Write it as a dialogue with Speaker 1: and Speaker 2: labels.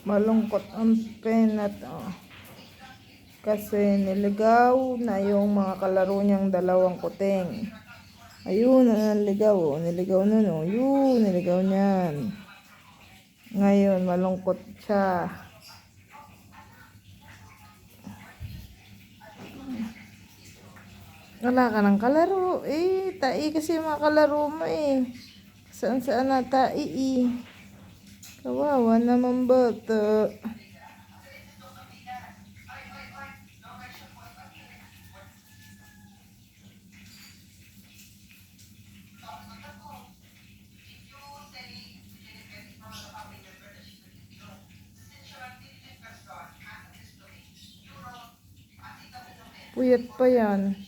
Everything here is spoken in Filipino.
Speaker 1: Malungkot ang Penat. Oh. Kasi niligaw na yung mga kalaro niyang dalawang kuting. Ayun, naligaw. Oh. Niligaw nun. Oh. Yun, niligaw niyan. Ngayon, malungkot siya. Wala ka ng kalaro. Tai kasi yung mga kalaro mo Saan saan na tai Kawawa naman bata. Puyat pa yan.